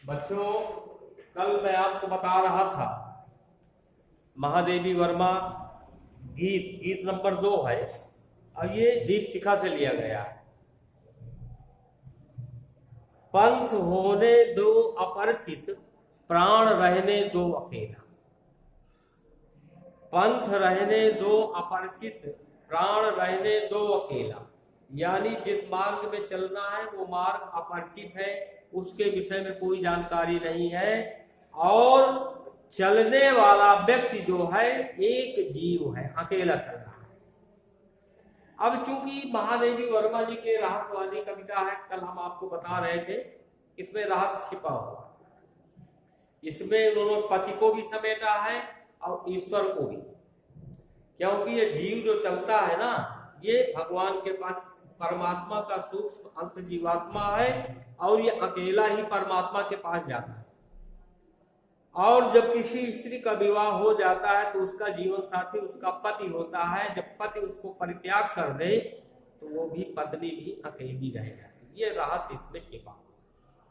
बच्चों, कल मैं आपको बता रहा था महादेवी वर्मा गीत नंबर 2 है और ये दीपशिखा से लिया गया है। पंथ होने दो अपरिचित, प्राण रहने दो अकेला। पंथ रहने दो अपरिचित, प्राण रहने दो अकेला। यानी जिस मार्ग में चलना है वो मार्ग अपरिचित है, उसके विषय में कोई जानकारी नहीं है और चलने वाला व्यक्ति जो है एक जीव है, अकेला चल रहा है। अब चूंकि महादेवी वर्मा जी के रहस्यवादी कविता है, कल हम आपको बता रहे थे, इसमें रहस्य छिपा हुआ है। इसमें उन्होंने पति को भी समेटा है और ईश्वर को भी, क्योंकि ये जीव जो चलता है ना, ये भगवान के पास परमात्मा का सूक्ष्म अंश जीवात्मा है और ये अकेला ही परमात्मा के पास जाता है। और जब किसी स्त्री का विवाह हो जाता है तो उसका जीवन साथी उसका पति होता है। जब पति उसको परित्याग कर दे तो वो भी पत्नी भी अकेली रह जाती है। ये रहस्य इसमें छिपा।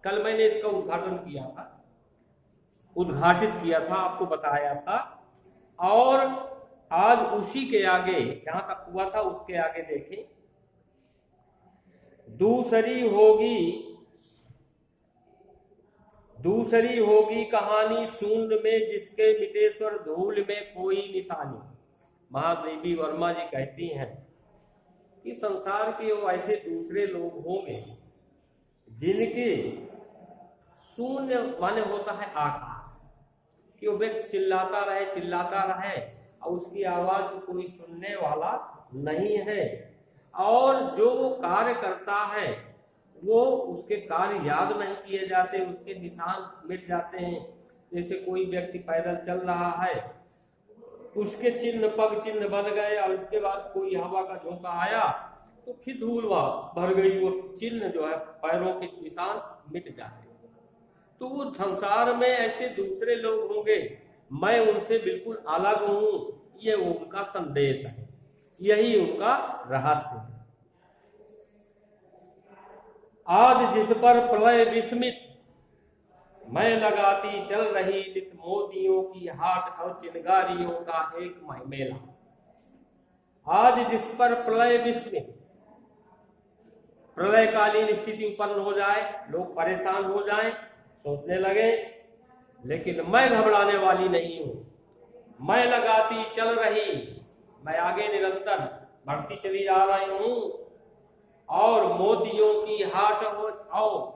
कल मैंने इसका उद्घाटित किया था, आपको बताया था। और आज उसी के आगे जहां तक हुआ था उसके आगे देखें। दूसरी होगी कहानी शून्य में, जिसके मिटेश्वर धूल में कोई निशानी। महादेवी वर्मा जी कहती हैं कि संसार के वो ऐसे दूसरे लोग होंगे जिनके शून्य माने होता है आकाश, कि वो व्यक्ति चिल्लाता रहे और उसकी आवाज को कोई सुनने वाला नहीं है। और जो कार्य करता है वो उसके कार्य याद नहीं किए जाते, उसके निशान मिट जाते हैं। जैसे कोई व्यक्ति पैदल चल रहा है, उसके चिन्ह पग चिन्ह बन गए और उसके बाद कोई हवा का झोंका आया तो फिर धूल भर गई, वो चिन्ह जो है पैरों के निशान मिट जाते। तो वो संसार में ऐसे दूसरे लोग होंगे, मैं उनसे बिल्कुल अलग हूं, ये उनका संदेश है, यही उनका रहस्य है। आज जिस पर प्रलय विस्मित, मैं लगाती चल रही नित मोतियों की हाट और चिनगारियों का एक मेला। आज जिस पर प्रलय विस्मित, प्रलयकालीन स्थिति उत्पन्न हो जाए, लोग परेशान हो जाएं, सोचने लगे, लेकिन मैं घबराने वाली नहीं हूं। मैं लगाती चल रही, मैं आगे निरंतर बढ़ती चली जा रही हूं। और मोतियों की हाट हो, और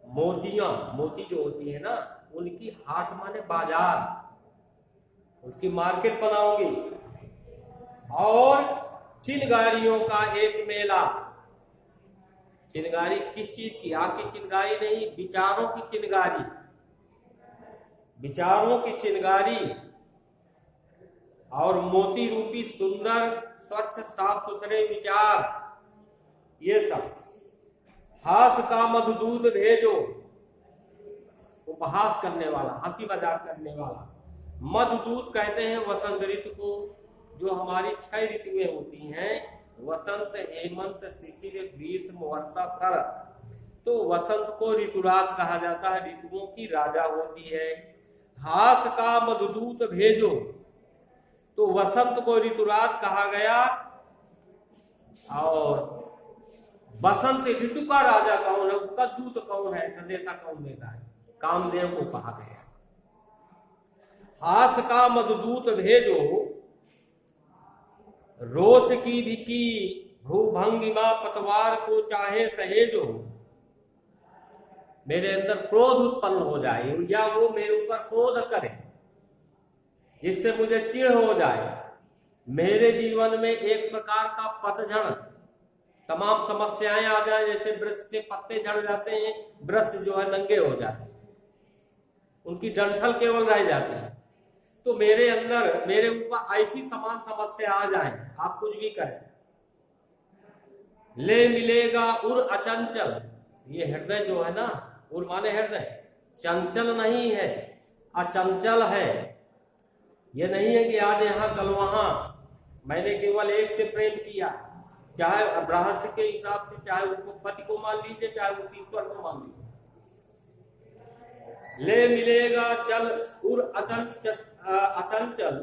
मोती जो होती है ना, उनकी हाट माने बाजार, उसकी मार्केट बनाऊंगी। और चिनगारियों का एक मेला। चिनगारी किस चीज की? आग की चिनगारी नहीं, विचारों की चिनगारी। विचारों की चिनगारी और मोती रूपी सुंदर स्वच्छ साफ सुथरे विचार, ये सब। हास का मधुदूत भेजो, उपहास करने वाला, हंसी मजाक करने वाला। मधुदूत कहते हैं वसंत ऋतु को, जो हमारी 6 ऋतुएं होती हैं, वसंत, हेमंत, शिशिर, ग्रीष्म, वर्षा, शरद। तो वसंत को ऋतुराज कहा जाता है, ऋतुओं की राजा होती है। हास का मधुदूत भेजो, तो वसंत को ऋतुराज कहा गया। और बसंत ऋतु का राजा कौन है, उसका दूत कौन है, संदेशा कौन देता है? कामदेव को कहा गया। हास का मधुदूत भेजो, रोष की विकी भूभंगिमा पतवार को चाहे सहेजो। मेरे अंदर क्रोध उत्पन्न हो जाए या वो मेरे ऊपर क्रोध करे जिससे मुझे चिढ़ हो जाए। मेरे जीवन में एक प्रकार का पतझड़, तमाम समस्याएं आ जाए, जैसे वृक्ष से पत्ते झड़ जाते हैं, वृक्ष जो है नंगे हो जाते हैं, उनकी डंठल केवल रह जाती है। तो मेरे अंदर, मेरे ऊपर ऐसी समान समस्या आ जाए, आप कुछ भी करें। ले मिलेगा उर अचंचल, ये हृदय जो है ना, उर माने हृदय, चंचल नहीं है, अचंचल है। ये नहीं है कि आज यहाँ कल वहां। मैंने केवल एक से प्रेम किया, चाहे रहस्य के हिसाब से, चाहे उसको पति को मान लीजिए, चाहे उस ईश्वर को मान लीजिए। ले मिलेगा चल उर अचंचल,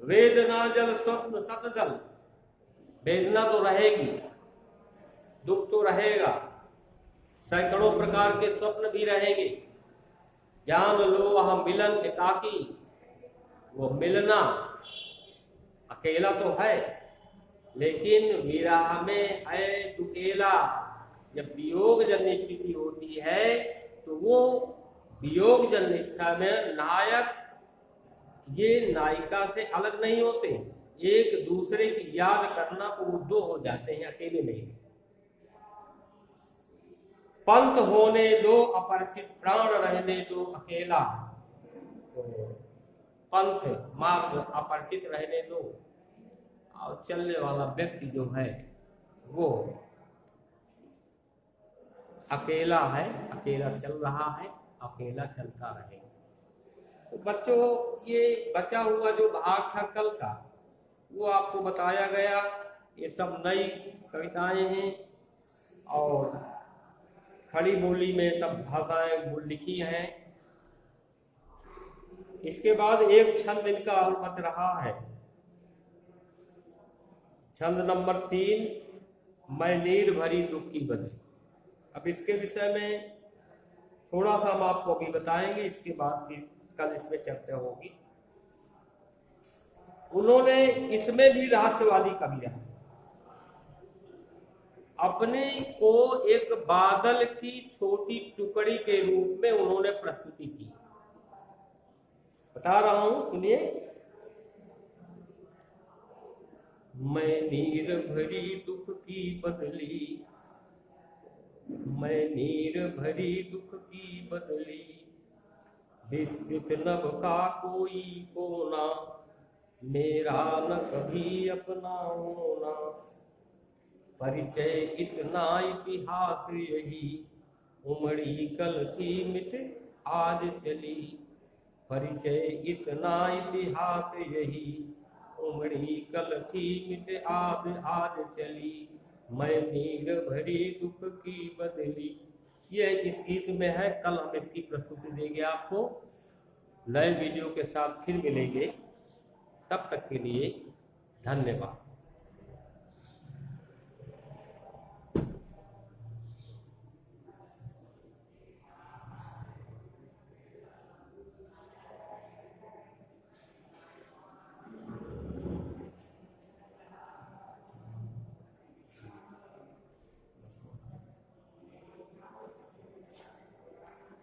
वेदना जल स्वप्न सतजल। वेदना तो रहेगी, दुख तो रहेगा, सैकड़ों प्रकार के स्वप्न भी रहेंगे। जान लो वह मिलन एकाकी, वो मिलना अकेला तो है, लेकिन विरह में है दुकेला। जब वियोग जन्य स्थिति होती है तो वो वियोग जन्य स्थिति में नायक ये नायिका से अलग नहीं होते, एक दूसरे की याद करना को वो दो हो जाते हैं, अकेले नहीं। पंथ होने दो अपरिचित, प्राण रहने दो अकेला। तो पंथ मार्ग अपरिचित रहने दो, और चलने वाला व्यक्ति जो है वो अकेला है, अकेला चल रहा है, अकेला चलता रहेगा। तो बच्चों, ये बचा हुआ जो भाग था कल का वो आपको बताया गया। ये सब नई कविताएं हैं और खड़ी बोली में सब भाषाएं लिखी हैं। इसके बाद एक छंद इनका और बच रहा है, छंद नंबर 3, मैं नीर भरी दुख की बदली। अब इसके विषय में थोड़ा सा हम आपको अभी बताएंगे, इसके बाद फिर कल इसमें चर्चा होगी। उन्होंने इसमें भी रहस्यवादी कविता, अपने को एक बादल की छोटी टुकड़ी के रूप में उन्होंने प्रस्तुति की। बता रहा हूं, सुनिए। मैं नीर भरी दुख की बदली, मैं नीर भरी दुख की बदली, विस्तृत नभ का कोई कोना, मेरा न कभी अपना होना। परिचय इतना इतिहास यही, उमड़ी कल थी मिट आज चली। परिचय इतना इतिहास यही, उमड़ी कल थी मिट आज चली। मैं नीर भरी दुख की बदली। ये इस गीत में है। कल हम इसकी प्रस्तुति देंगे आपको, नए वीडियो के साथ फिर मिलेंगे। तब तक के लिए धन्यवाद।